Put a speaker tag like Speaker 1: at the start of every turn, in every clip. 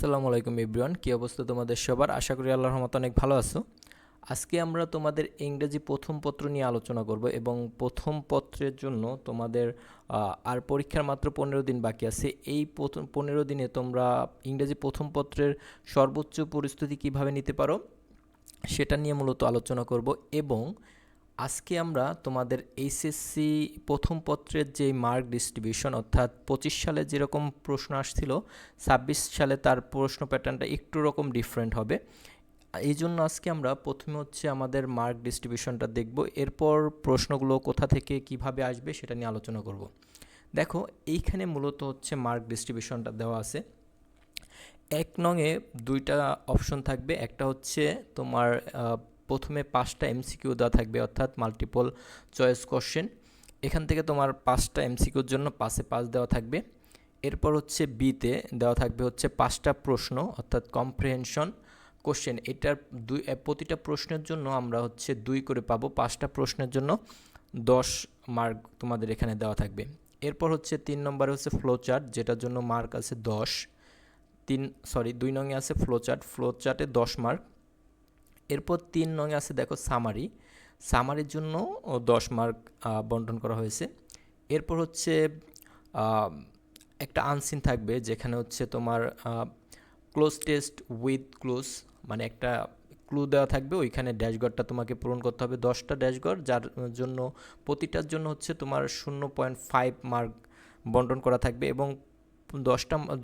Speaker 1: আসসালামু আলাইকুম এভরিওয়ান, কি অবস্থা তোমাদের সবার? আশা করি আল্লাহর রহমতে অনেক ভালো আছো। আজকে আমরা তোমাদের ইংরেজি প্রথম পত্র নিয়ে আলোচনা করব এবং প্রথম পত্রের জন্য তোমাদের আর পরীক্ষার মাত্র 15 দিন বাকি আছে। এই প্রথম 15 দিনে তোমরা ইংরেজি প্রথম পত্রের সর্বোচ্চ প্রস্তুতি কিভাবে নিতে পারো সেটা নিয়ে মূলত আলোচনা করব। এবং আজকে আমরা তোমাদের এইচএসসি প্রথম পত্রের যে মার্ক ডিস্ট্রিবিউশন অর্থাৎ 25 সালে যেরকম প্রশ্ন আসছিল 26 সালে তার প্রশ্ন প্যাটার্নটা একটু রকম ডিফারেন্ট হবে। এই জন্য আজকে আমরা প্রথমে হচ্ছে আমাদের মার্ক ডিস্ট্রিবিউশনটা দেখব, এরপর প্রশ্নগুলো কোথা থেকে কিভাবে আসবে সেটা নিয়ে আলোচনা করব। দেখো, এইখানে মূলত হচ্ছে মার্ক ডিস্ট্রিবিউশনটা দেওয়া আছে। 1 নংয়ে দুইটা অপশন থাকবে। একটা হচ্ছে তোমার প্রথমে 5টা এমসিকিউ দেওয়া থাকবে অর্থাৎ মাল্টিপল চয়েস কোশ্চেন। এখান থেকে তোমার 5টা এমসিকিউর জন্য 5-এ 5 দেওয়া থাকবে। এরপর হচ্ছে বিতে দেওয়া থাকবে হচ্ছে 5টা প্রশ্ন অর্থাৎ কম্প্রিহেনশন কোশ্চেন। এটার প্রতিটা প্রশ্নের জন্য আমরা হচ্ছে 2 করে পাবো। 5টা প্রশ্নের জন্য 10 মার্ক তোমাদের এখানে দেওয়া থাকবে। এরপর হচ্ছে 3 নম্বরে হচ্ছে ফ্লো চার্ট, যেটার জন্য মার্ক আছে 10। 2 নংয়ে আছে ফ্লো চার্টে 10 মার্ক। এরপর 3 নংয়ে আছে দেখো সামারি, সামারির জন্য 10 মার্ক বন্টন করা হয়েছে। এরপর হচ্ছে একটা আনসিন থাকবে, যেখানে হচ্ছে তোমার ক্লোজ টেস্ট উইথ ক্লোজ, মানে একটা ক্লু দেওয়া থাকবে, ওইখানে ড্যাশবোর্ডটা তোমাকে পূরণ করতে হবে 10টা ড্যাশবোর্ড, যার জন্য প্রতিটার জন্য হচ্ছে তোমার 0.5 মার্ক বন্টন করা থাকবে। এবং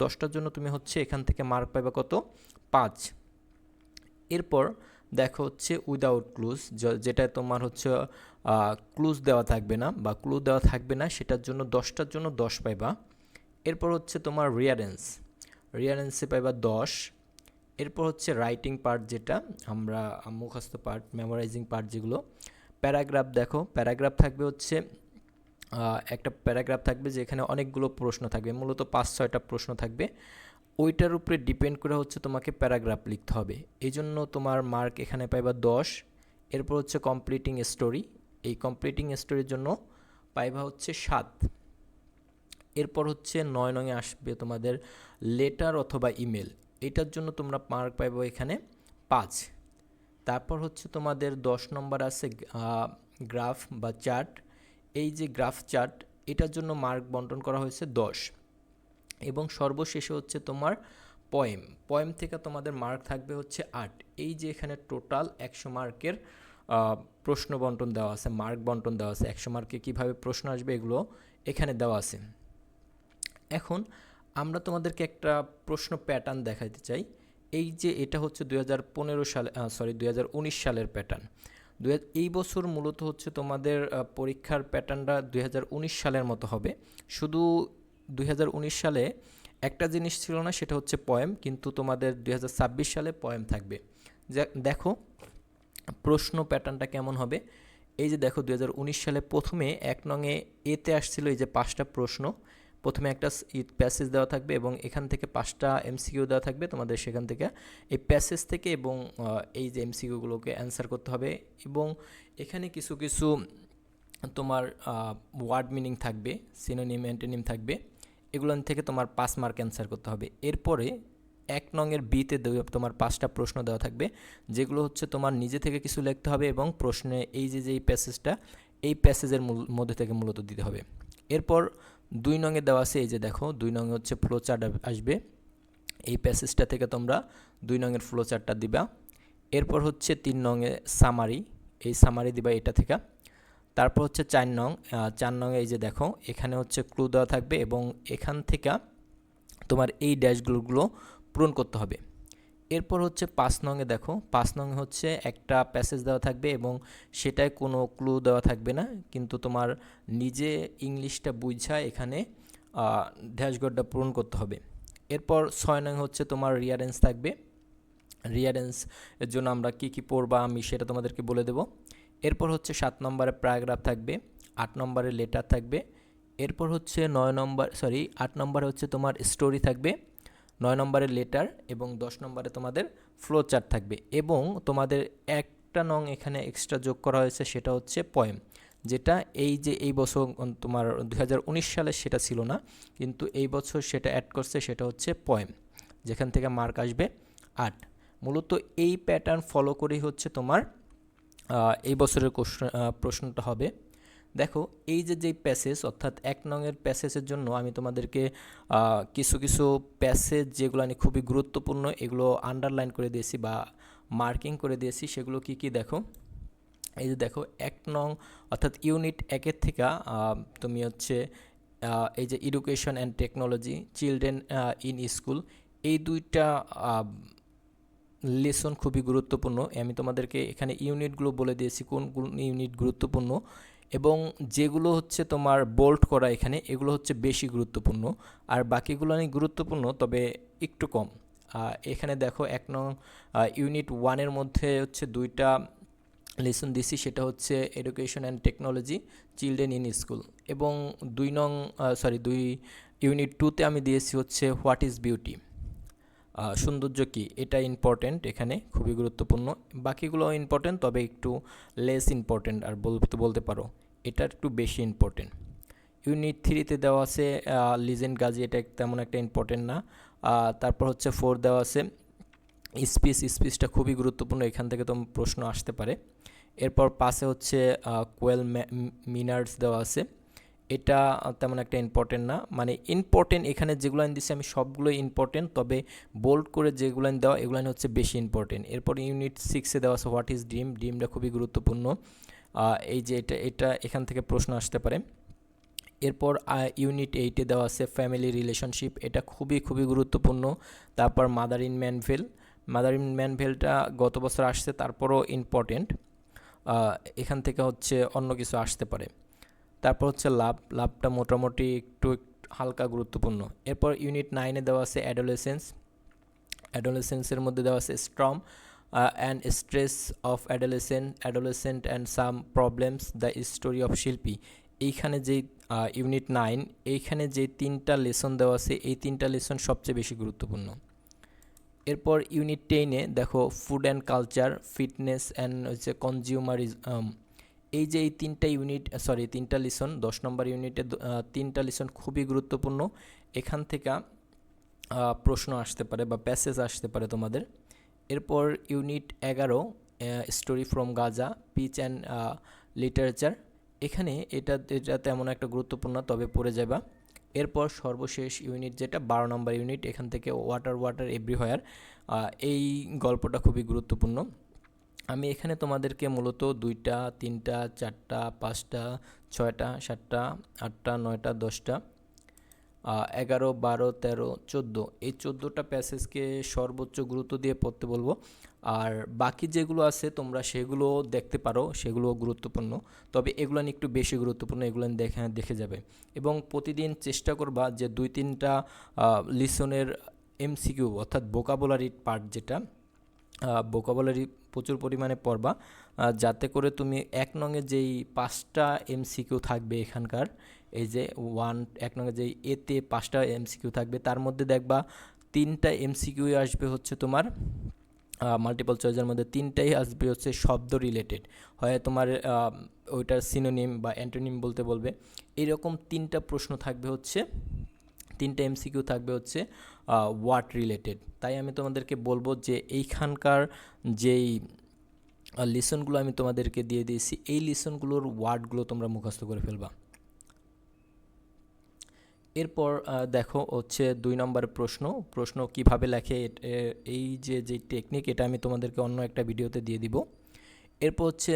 Speaker 1: 10টার জন্য তুমি হচ্ছে এখান থেকে মার্ক পাবে কত? 5। এরপর দেখো হচ্ছে উইদাউট ক্লুজ, যেটা তোমার হচ্ছে ক্লুজ দেওয়া থাকবে না বা ক্লু দেওয়া থাকবে না, সেটার জন্য 10টার জন্য 10 পাইবা। এরপর হচ্ছে তোমার রিয়ারেন্সে পাইবা 10। এরপর হচ্ছে রাইটিং পার্ট, যেটা আমরা মুখস্থ পার্ট, মেমোরাইজিং পার্ট যেগুলো। প্যারাগ্রাফ, দেখো প্যারাগ্রাফ থাকবে হচ্ছে একটা প্যারাগ্রাফ থাকবে যেখানে অনেকগুলো প্রশ্ন থাকবে, মূলত 5-6টা প্রশ্ন থাকবে। ওইটার উপরে ডিপেন্ড করে হচ্ছে তোমাকে প্যারাগ্রাফ লিখতে হবে, এই জন্য তোমার মার্ক এখানে পাইবা 10। এরপর হচ্ছে কমপ্লিটিং স্টোরি, এই কমপ্লিটিং স্টোরির জন্য পাইবা হচ্ছে 7। এরপর হচ্ছে 9 নংয়ে আসবে তোমাদের লেটার অথবা ইমেল, এটার জন্য তোমরা মার্ক পাইবা এখানে 5। তারপর হচ্ছে তোমাদের 10 নম্বর আছে গ্রাফ বা চার্ট, এই যে গ্রাফ চার্ট, এটার জন্য মার্ক বন্টন করা হয়েছে 10। এবং সর্বশেষে হচ্ছে তোমার পয়েম থেকে তোমাদের মার্ক থাকবে হচ্ছে 8। এই যে এখানে টোটাল 100 মার্কের প্রশ্ন বন্টন দেওয়া আছে, মার্ক বন্টন দেওয়া আছে। 100 মার্কে কীভাবে প্রশ্ন আসবে এগুলো এখানে দেওয়া আছে। এখন আমরা তোমাদেরকে একটা প্রশ্ন প্যাটার্ন দেখাতে চাই। এই যে এটা হচ্ছে 2019 সালের প্যাটার্ন। এই বছর মূলত হচ্ছে তোমাদের পরীক্ষার প্যাটার্নটা 2019 সালের মতো হবে। শুধু 2019 সালে একটা জিনিস ছিল না, সেটা হচ্ছে পয়েম, কিন্তু তোমাদের 2026 সালে পয়েম থাকবে। দেখো প্রশ্ন প্যাটার্নটা কেমন হবে। এই যে দেখো 2019 সালে প্রথমে 1 নংয়ে এতে আসছিল এই যে 5টা প্রশ্ন। প্রথমে একটা প্যাসেজ দেওয়া থাকবে এবং এখান থেকে 5টা এমসিকিউ দেওয়া থাকবে তোমাদের, সেখান থেকে এই প্যাসেজ থেকে এবং এই যে এমসিকিউগুলোকে অ্যান্সার করতে হবে। এবং এখানে কিছু কিছু তোমার ওয়ার্ড মিনিং থাকবে, সিনোনিম অ্যান্টোনিম থাকবে, এগুলো থেকে তোমার 5 মার্ক অ্যান্সার করতে হবে। এরপরে 1 নংয়ের বিতে তোমার 5টা প্রশ্ন দেওয়া থাকবে, যেগুলো হচ্ছে তোমার নিজে থেকে কিছু লিখতে হবে এবং প্রশ্নে এই যে এই প্যাসেজটা, এই প্যাসেজের মধ্যে থেকে মূলত দিতে হবে। এরপর 2 নংয়ে দেওয়া আছে, এই যে দেখো 2 নংয়ে হচ্ছে ফ্লো চার্ট আসবে, এই প্যাসেজটা থেকে তোমরা 2 নংয়ের ফ্লো চার্টটা দিবা। এরপর হচ্ছে 3 নংয়ে সামারি, এই সামারি দিবা এটা থেকে। তারপর হচ্ছে 4 নংয়ে এই যে দেখো এখানে হচ্ছে ক্লু দেওয়া থাকবে এবং এখান থেকে তোমার এই ড্যাশগুলো পূরণ করতে হবে। এরপর হচ্ছে 5 নংয়ে দেখো 5 নংয়ে হচ্ছে একটা প্যাসেজ দেওয়া থাকবে এবং সেটায় কোনো ক্লু দেওয়া থাকবে না, কিন্তু তোমার নিজে ইংলিশটা বুঝা এখানে ড্যাশবোর্ডটা পূরণ করতে হবে। এরপর 6 নং হচ্ছে তোমার রিয়ারেন্স থাকবে। রিয়ারেন্স এর জন্য আমরা কি পড়বা আমি সেটা তোমাদেরকে বলে দেব। এরপর হচ্ছে 7 নম্বরে প্যারাগ্রাফ থাকবে, 8 নম্বরে লেটার থাকবে। এরপর হচ্ছে 8 নম্বরে হচ্ছে তোমার স্টোরি থাকবে, 9 নম্বরে লেটার এবং 10 নম্বরে তোমাদের ফ্লো চার্ট থাকবে। এবং তোমাদের একটা নং এখানে এক্সট্রা যোগ করা হয়েছে, সেটা হচ্ছে পয়েম, যেটা এই বছর তোমার 2019 সালে সেটা ছিল না, কিন্তু এই বছর সেটা অ্যাড করছে, সেটা হচ্ছে পয়েম, যেখান থেকে মার্ক আসবে 8। মূলত এই প্যাটার্ন ফলো করেই হচ্ছে তোমার এই বছরের প্রশ্নটা হবে। দেখো এই যে প্যাসেজ অর্থাৎ 1 নংয়ের প্যাসেজের জন্য আমি তোমাদেরকে কিছু কিছু প্যাসেজ যেগুলো খুবই গুরুত্বপূর্ণ এগুলো আন্ডারলাইন করে দিয়েছি বা মার্কিং করে দিয়েছি। সেগুলো কি দেখো, এই যে দেখো 1 নং অর্থাৎ ইউনিট 1-এর থেকে তুমি হচ্ছে এই যে education and technology, children in school, এই দুইটা লেসন খুবই গুরুত্বপূর্ণ। আমি তোমাদেরকে এখানে ইউনিটগুলো বলে দিয়েছি কোন ইউনিট গুরুত্বপূর্ণ, এবং যেগুলো হচ্ছে তোমার বোল্ড করা এখানে এগুলো হচ্ছে বেশি গুরুত্বপূর্ণ, আর বাকিগুলো অনেক গুরুত্বপূর্ণ তবে একটু কম। এখানে দেখো 1 নং ইউনিট 1-এর মধ্যে হচ্ছে দুইটা লেসন দিছি, সেটা হচ্ছে education and technology, children in school, এবং 2 ইউনিট 2-তে আমি দিয়েছি হচ্ছে হোয়াট ইজ বিউটি, সৌন্দর্য কী, এটা ইম্পর্টেন্ট, এখানে খুবই গুরুত্বপূর্ণ। বাকিগুলো ইম্পর্টেন্ট তবে একটু লেস ইম্পর্টেন্ট আর বলতে পারো এটা একটু বেশি ইম্পর্টেন্ট। ইউনিট 3-তে দেওয়া আছে লিজেন্ড গাজী, এটা তেমন একটা ইম্পর্টেন্ট না। তারপর হচ্ছে 4 দেওয়া আছে স্পিচটা খুবই গুরুত্বপূর্ণ, এখান থেকে তো প্রশ্ন আসতে পারে। এরপর 5-এ হচ্ছে কোয়েল মিনার্স দেওয়া আছে, এটা তেমন একটা ইম্পর্টেন্ট না, মানে ইম্পর্টেন্ট এখানে যেগুলো দিচ্ছি আমি সবগুলোই ইম্পর্টেন্ট, তবে বোল্ড করে যেগুলো দেওয়া এগুলো হচ্ছে বেশি ইম্পর্টেন্ট। এরপর ইউনিট 6-এ দেওয়া আছে হোয়াট ইজ ড্রিম, ড্রিমটা খুবই গুরুত্বপূর্ণ, এই যে এটা এখান থেকে প্রশ্ন আসতে পারে। এরপর ইউনিট 8-এ দেওয়া আছে ফ্যামিলি রিলেশনশিপ, এটা খুবই গুরুত্বপূর্ণ। তারপর মাদার ইন ম্যানভেলটা গত বছর আসছে, তারপরও ইম্পর্টেন্ট, এখান থেকে হচ্ছে অন্য কিছু আসতে পারে। তারপর হচ্ছে লাভটা মোটামুটি একটু হালকা গুরুত্বপূর্ণ। এরপর ইউনিট 9-এ দেওয়া আছে অ্যাডোলেসেন্সের মধ্যে দেওয়া আছে storm and stress of adolescent and some problems, the story of শিল্পী। এইখানে যেই ইউনিট 9 এইখানে যে 3টা লেসন দেওয়া আছে এই 3টা লেসন সবচেয়ে বেশি গুরুত্বপূর্ণ। এরপর ইউনিট 10-এ দেখো food and culture, fitness and হচ্ছে কনজিউমারিজম, এই যে এই 3টা লেসন 10 নম্বর ইউনিটে 3টা লেসন খুবই গুরুত্বপূর্ণ, এখান থেকে প্রশ্ন আসতে পারে বা প্যাসেজ আসতে পারে তোমাদের। এরপর unit 11 story from Gaza, peace and literature, এখানে এটা তেমন একটা গুরুত্বপূর্ণ তবে পড়ে যাবা। এরপর সর্বশেষ ইউনিট যেটা 12 নম্বর ইউনিট, এখান থেকে ওয়াটার এভরিহোয়ার, এই গল্পটা খুবই গুরুত্বপূর্ণ। আমি এখানে তোমাদেরকে মূলত 2টা 3টা 4টা 5টা 6টা 7টা 8টা 9টা 10টা 11 12 13 14 এই 14টা প্যাসেজকে সর্বোচ্চ গুরুত্ব দিয়ে পড়তে বলবো, আর বাকি যেগুলো আছে তোমরা সেগুলো দেখতে পারো, সেগুলো গুরুত্বপূর্ণ তবে এগুলো একটু বেশি গুরুত্বপূর্ণ, এগুলো দেখে যাবে। এবং প্রতিদিন চেষ্টা করবা যে 2-3টা লিসনের MCQ অর্থাৎ ভোকাবুলারি পার্ট, যেটা ভোকাবুলারি প্রচুর পরিমাণে পড়বা, যাতে করে তুমি 1 নংয়ে যেই 5টা MCQ থাকবে এখানকার, এই যে 1 নংয়ে যেই এতে 5টা MCQ থাকবে তার মধ্যে দেখবা 3টা MCQ আসবে হচ্ছে তোমার মাল্টিপল চয়েসের মধ্যে 3টাই আসবে হচ্ছে শব্দ রিলেটেড, হয় তোমার ওইটার সিনোনিম বা অ্যান্টোনিম বলতে বলবে, এরকম 3টা প্রশ্ন থাকবে হচ্ছে 3টা MCQ থাকবে হচ্ছে ওয়ার্ড রিলেটেড। তাই আমি তোমাদেরকে বলবো যে এইখানকার যেই লিসনগুলো আমি তোমাদেরকে দিয়ে দিয়েছি এই লিসনগুলোর ওয়ার্ডগুলো তোমরা মুখস্থ করে ফেলবা। এরপর দেখো হচ্ছে 2 নম্বরের প্রশ্ন কিভাবে লেখে, এই যে টেকনিক এটা আমি তোমাদেরকে অন্য একটা ভিডিওতে দিয়ে দিব। এরপর হচ্ছে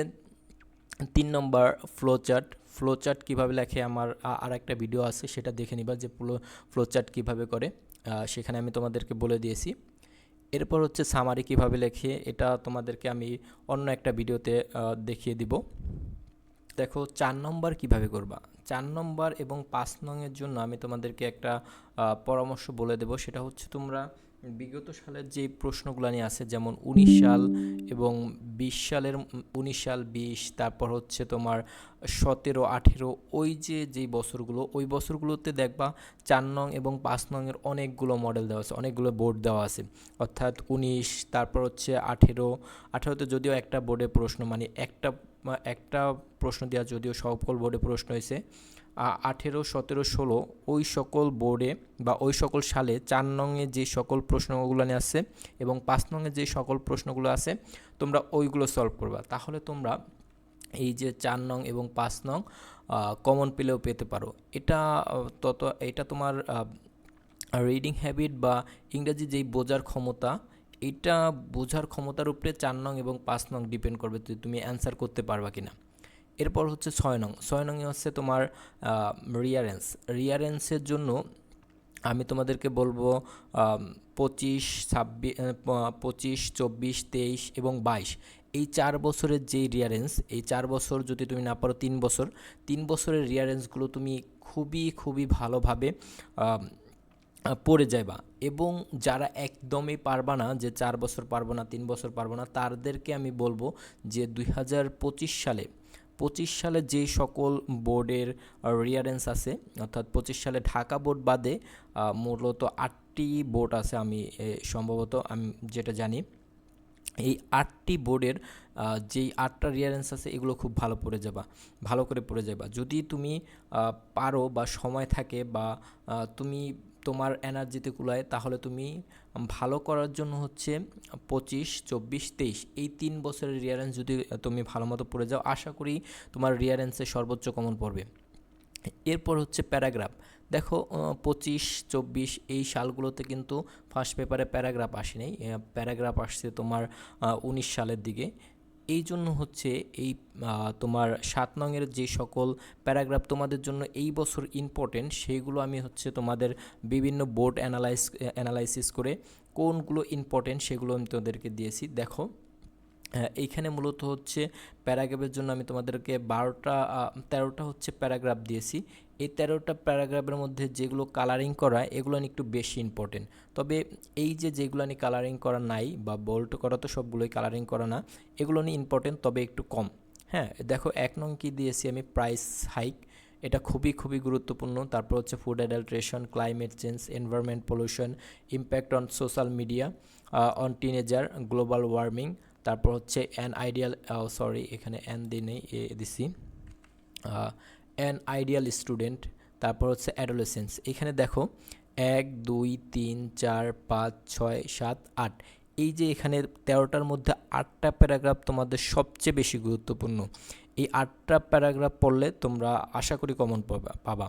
Speaker 1: 3 নম্বর ফ্লোচার্ট কীভাবে লেখে, আমার আর একটা ভিডিও আছে সেটা দেখে নিবা যে ফ্লোচার্ট কীভাবে করে, সেখানে আমি তোমাদেরকে বলে দিয়েছি। এরপর হচ্ছে সামারি কীভাবে লেখে, এটা তোমাদেরকে আমি অন্য একটা ভিডিওতে দেখিয়ে দিব। দেখো 4 নম্বর কীভাবে করবা, 4 নম্বর এবং 5 নংয়ের জন্য আমি তোমাদেরকে একটা পরামর্শ বলে দেব, সেটা হচ্ছে তোমরা বিগত সালের যে প্রশ্নগুলো নিয়ে আছে যেমন 19 সাল এবং 20 সালের 19 সাল 20, তারপর হচ্ছে তোমার 17 18 ওই যেই বছরগুলো ওই বছরগুলোতে দেখবা 4 নং এবং 5 নংয়ের অনেকগুলো মডেল দেওয়া আছে, অনেকগুলো বোর্ড দেওয়া আছে, অর্থাৎ 19 তারপর হচ্ছে 18তে যদিও একটা বোর্ডে প্রশ্ন মানে একটা প্রশ্ন দেওয়া যদিও সকল বোর্ডে প্রশ্ন হয়েছে, 18, 17, 16 ওই সকল বোর্ডে বা ওই সকল সালে 4 নংয়ে যে সকল প্রশ্নগুলো নিয়ে আসছে এবং 5 নংয়ে যে সকল প্রশ্নগুলো আছে তোমরা ওইগুলো সলভ করবা। তাহলে তোমরা এই যে 4 নং এবং 5 নং কমন পেলেও পেতে পারো। এটা তোমার রিডিং হ্যাবিট বা ইংরেজি যেই বোঝার ক্ষমতা, এটা বোঝার ক্ষমতার উপরে 4 নং এবং 5 নং ডিপেন্ড করবে যে তুমি অ্যান্সার করতে পারবা কিনা। এরপর হচ্ছে 6 নং। 6 নংয়ে হচ্ছে তোমার রিয়ারেন্সের জন্য আমি তোমাদেরকে বলবো 25, 26, 24, 23 এবং 22 এই 4 বছরের যেই রিয়ারেন্স, এই 4 বছর যদি তুমি না পারো 3 বছরের রিয়ারেন্সগুলো তুমি খুবই ভালোভাবে পড়ে যাবা। এবং যারা একদমই পারবা না, যে 4 বছর পারবো না, 3 বছর পারবো না, তাদেরকে আমি বলবো যে 2025 সালে যে সকল বোর্ডের রিয়ারেন্স আছে, অর্থাৎ 25 সালে ঢাকা বোর্ড বাদে মূলত 8টি বোর্ড আছে, আমি সম্ভবত আমি যেটা জানি এই 8টি বোর্ডের যেই 8টা রিয়ারেন্স আছে এগুলো খুব ভালো করে পড়ে যাবা। যদি তুমি পারো বা সময় থাকে বা তুমি তোমার এনার্জিতে কুলায়, তাহলে তুমি ভালো করার জন্য হচ্ছে 25, 24, 23 এই 3 বছরের রিয়ারেন্স যদি তুমি ভালো মতো পড়ে যাও, আশা করি তোমার রিয়ারেন্সে সর্বোচ্চ কমন পড়বে। এরপর হচ্ছে প্যারাগ্রাফ। দেখো 25, 24 এই সালগুলোতে কিন্তু ফার্স্ট পেপারে প্যারাগ্রাফ আসেনি, প্যারাগ্রাফ আসছে তোমার 19 সালের দিকে। এই জন্য হচ্ছে এই তোমার 7 নংয়ের যে সকল প্যারাগ্রাফ তোমাদের জন্য এই বছর ইম্পর্টেন্ট, সেইগুলো আমি হচ্ছে তোমাদের বিভিন্ন বোর্ড অ্যানালাইসিস করে কোনগুলো ইম্পর্টেন্ট সেগুলো আমি তোমাদেরকে দিয়েছি। দেখো এইখানে মূলত হচ্ছে প্যারাগ্রাফের জন্য আমি তোমাদেরকে 13টা হচ্ছে প্যারাগ্রাফ দিয়েছি। এই 13টা প্যারাগ্রাফের মধ্যে যেগুলো কালারিং করা এগুলো একটু বেশি ইম্পর্টেন্ট। তবে এই যেগুলো নিয়ে কালারিং করা নাই বা বোল্ড করা তো সবগুলোই কালারিং করা না, এগুলো নিয়ে ইম্পর্টেন্ট তবে একটু কম। হ্যাঁ, দেখো 1 নং কি দিয়েছি আমি, প্রাইস হাইক, এটা খুবই গুরুত্বপূর্ণ। তারপর হচ্ছে food adulteration, climate change, environment pollution, impact on social media, on teenager, global warming. তারপর হচ্ছে এখানে অ্যান দিয়ে নেই, দিছি অ্যান আইডিয়াল স্টুডেন্ট। তারপর হচ্ছে অ্যাডোলেসেন্স। এখানে দেখো 1, 2, 3, 4, 5, 6, 7, 8 এই যে এখানে 13টার মধ্যে 8টা প্যারাগ্রাফ তোমাদের সবচেয়ে বেশি গুরুত্বপূর্ণ। এই 8টা প্যারাগ্রাফ পড়লে তোমরা আশা করি কমন পাবা।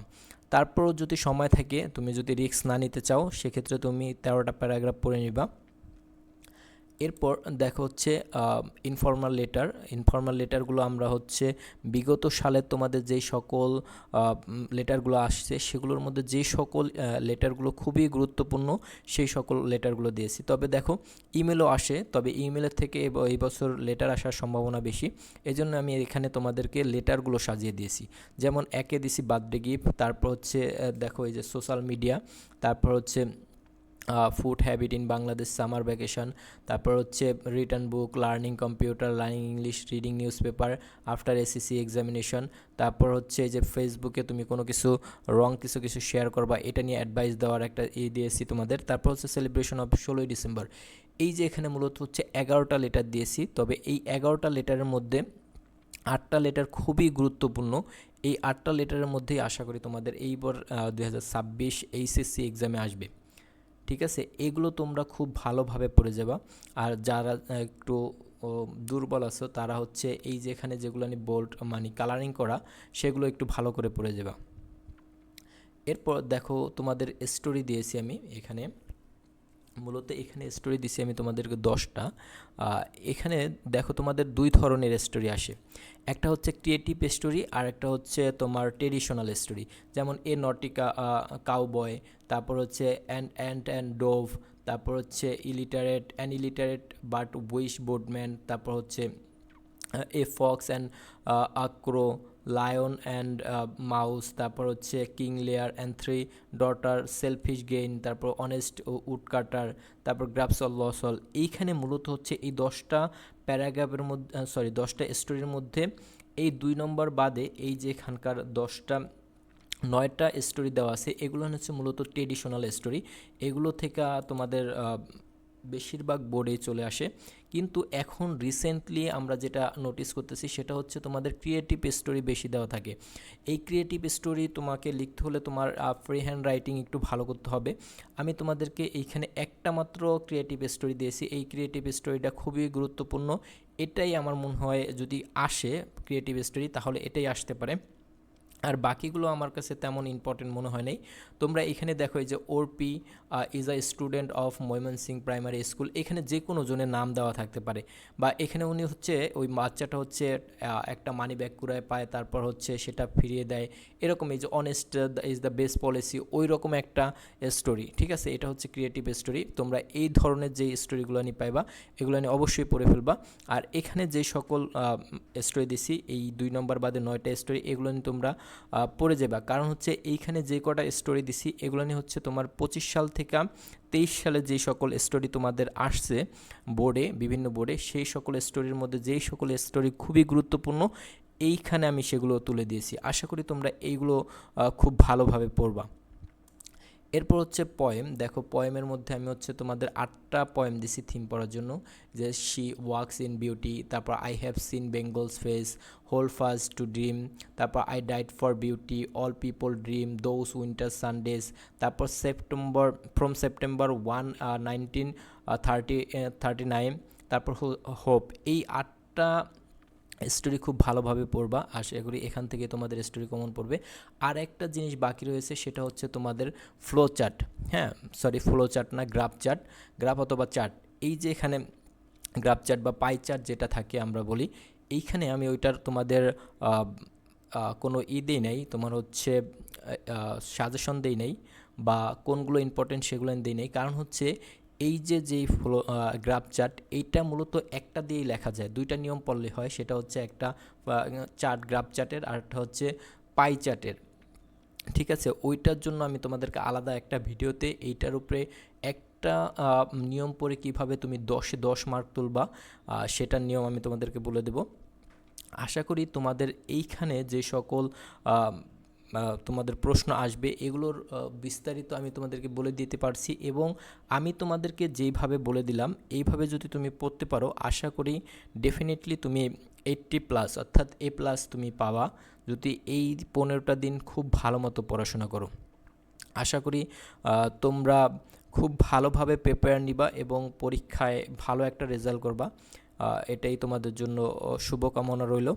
Speaker 1: তারপরও যদি সময় থাকে, তুমি যদি রিস্ক না নিতে চাও, সেক্ষেত্রে তুমি 13টা প্যারাগ্রাফ পড়ে নিবা। এরপর দেখো হচ্ছে ইনফর্মাল লেটারগুলো আমরা হচ্ছে বিগত সালে তোমাদের যেই সকল লেটারগুলো আসছে সেগুলোর মধ্যে যে সকল লেটারগুলো খুবই গুরুত্বপূর্ণ সেই সকল লেটারগুলো দিয়েছি। তবে দেখো ইমেলও আসে, তবে ইমেলের থেকে এই বছর লেটার আসার সম্ভাবনা বেশি, এজন্য আমি এখানে তোমাদেরকে লেটারগুলো সাজিয়ে দিয়েছি। যেমন 1-এ দিছি বার্থডে গিফট, তারপর হচ্ছে দেখো এই যে সোশ্যাল মিডিয়া, তারপর হচ্ছে food habit in Bangladesh summer vacation, তারপর হচ্ছে return book, learning computer, learning English, reading newspaper after SSC examination. তারপর হচ্ছে যে ফেসবুকে তুমি কোনো কিছু কিছু শেয়ার করবা, এটা নিয়ে অ্যাডভাইস দেওয়ার একটা দিয়েছি তোমাদের। তারপর হচ্ছে সেলিব্রেশন অফ 16ই ডিসেম্বর। এই যে এখানে মূলত হচ্ছে 11টা লেটার দিয়েছি, তবে এই 11টা লেটারের মধ্যে 8টা লেটার খুবই গুরুত্বপূর্ণ। এই 8টা লেটারের মধ্যেই আশা করি তোমাদের এইবার 2026 এইচএসসি এক্সামে আসবে। ঠিক আছে, এগুলো তোমরা খুব ভালোভাবে পড়ে যাবা। আর যারা একটু দুর্বল আছো তারা হচ্ছে এই যে এখানে যেগুলো নিয়ে বোল্ড মানে কালারিং করা সেগুলো একটু ভালো করে পড়ে যাবা। এরপর দেখো তোমাদের স্টোরি দিয়েছি আমি এখানে, মূলত এখানে স্টোরি দিছি আমি তোমাদেরকে 10টা। এখানে দেখো তোমাদের 2 ধরনের স্টোরি আসে, একটা হচ্ছে ক্রিয়েটিভ স্টোরি আর একটা হচ্ছে তোমার ট্রেডিশনাল স্টোরি। যেমন এ নটিকা কাউবয়, তারপর হচ্ছে অ্যান্ড ডোভ, তারপর হচ্ছে ইলিটারেট বাট উইশ বোর্ডম্যান, তারপর হচ্ছে a fox and a crow, lion and mouse, তারপর হচ্ছে king Lear and 3 daughter, selfish গেইন, তারপর অনেস্ট উডকাটার, তারপর গ্রাপস অল লসল। এইখানে মূলত হচ্ছে এই 10টা প্যারাগ্রাফের মধ্যে 10টা স্টোরির মধ্যে এই 2 নম্বর বাদে এই যে এখানকার 9টা স্টোরি দেওয়া আছে, এগুলো হচ্ছে মূলত ট্রেডিশনাল স্টোরি। এগুলো থেকে তোমাদের বেশিরভাগ বোর্ডে চলে আসে। কিন্তু এখন রিসেন্টলি আমরা যেটা নোটিস করতেছি সেটা হচ্ছে তোমাদের ক্রিয়েটিভ স্টোরি বেশি দেওয়া থাকে। এই ক্রিয়েটিভ স্টোরি তোমাকে লিখতে হলে তোমার ফ্রি হ্যান্ড রাইটিং একটু ভালো করতে হবে। আমি তোমাদেরকে এইখানে একটা মাত্র ক্রিয়েটিভ স্টোরি দিয়েছি, এই ক্রিয়েটিভ স্টোরিটা খুবই গুরুত্বপূর্ণ। এটাই আমার মনে হয় যদি আসে ক্রিয়েটিভ স্টোরি তাহলে এটাই আসতে পারে, আর বাকিগুলো আমার কাছে তেমন ইম্পর্টেন্ট মনে হয় নাই। তোমরা এখানে দেখো এই যে Arpi is a student of Mymensingh primary school, এখানে যে কোনো জনের নাম দেওয়া থাকতে পারে। বা এখানে উনি হচ্ছে ওই বাচ্চাটা হচ্ছে একটা মানি ব্যাগ কুড়ায় পায়, তারপর হচ্ছে সেটা ফিরিয়ে দেয়, এরকম এই যে honest is the best policy, ওই রকম একটা স্টোরি। ঠিক আছে, এটা হচ্ছে ক্রিয়েটিভ স্টোরি। তোমরা এই ধরনের যে স্টোরিগুলো নিয়ে পাইবা এগুলো নিয়ে অবশ্যই পড়ে ফেলবা। আর এখানে যে সকল স্টোরি দিছি এই 2 নম্বর বাদে 9টা স্টোরি, এগুলো নিয়ে তোমরা পড়ে যাবা। কারণ হচ্ছে এইখানে যে কটা স্টোরি দিছি এগুলো নিয়ে হচ্ছে তোমার 25 সাল থেকে 23 সালে যে সকল স্টোরি তোমাদের আসছে বোর্ডে, বিভিন্ন বোর্ডে, সেই সকল স্টোরির মধ্যে যেই সকল স্টোরি খুবই গুরুত্বপূর্ণ এইখানে আমি সেগুলো তুলে দিয়েছি। আশা করি তোমরা এইগুলো খুব ভালোভাবে পড়বা। এরপর হচ্ছে পয়েম। দেখো পয়েমের মধ্যে আমি হচ্ছে তোমাদের 8টা পয়েম দিছি থিম পড়ার জন্য, যে শি ওয়াক্স ইন বিউটি, তারপর I have seen Bengal's face, hold fast to dream, তারপর I died for beauty, all people dream, those winter Sundays, তারপর সেপ্টেম্বর 1 1939, তারপর হোপ। এই 8টা স্টোরি খুব ভালোভাবে পড়বা, আশা করি এখান থেকে তোমাদের স্টোরি কমন পড়বে। আর একটা জিনিস বাকি রয়েছে সেটা হচ্ছে তোমাদের ফ্লো চার্ট। হ্যাঁ, সরি, ফ্লো চার্ট না, গ্রাফ চার্ট, গ্রাফ অথবা চার্ট। এই যে এখানে গ্রাফ চার্ট বা পাই চার্ট যেটা থাকে আমরা বলি, এইখানে আমি ওইটার তোমাদের কোনো দেই নাই, তোমার হচ্ছে সাজেশন দেই নাই, বা কোনগুলো ইম্পর্টেন্ট সেগুলো আমি দিই নাই। কারণ হচ্ছে এই যে যেই ফ্লো গ্রাফ চার্ট, এইটা মূলত একটা দিয়েই লেখা যায়, 2টা নিয়ম পড়লে হয়। সেটা হচ্ছে একটা চার্ট গ্রাফ চার্টের, আর একটা হচ্ছে পাই চার্টের। ঠিক আছে, ওইটার জন্য আমি তোমাদেরকে আলাদা একটা ভিডিওতে এইটার উপরে একটা নিয়ম পড়ে কিভাবে তুমি 10-এ 10 মার্ক তুলবা সেটার নিয়ম আমি তোমাদেরকে বলে দেব। আশা করি তোমাদের এইখানে যে সকল তোমাদের প্রশ্ন আসবে এগুলোর বিস্তারিত আমি তোমাদেরকে বলে দিতে পারছি, এবং আমি তোমাদেরকে যেইভাবে বলে দিলাম এইভাবে যদি তুমি পড়তে পারো আশা করি ডেফিনেটলি তুমি 80+ অর্থাৎ A+ তুমি পাওয়া, যদি এই 15টা দিন খুব ভালো মতো পড়াশোনা করো। আশা করি তোমরা খুব ভালোভাবে প্রিপেয়ার নিবা এবং পরীক্ষায় ভালো একটা রেজাল্ট করবা। এটাই তোমাদের জন্য শুভকামনা রইল।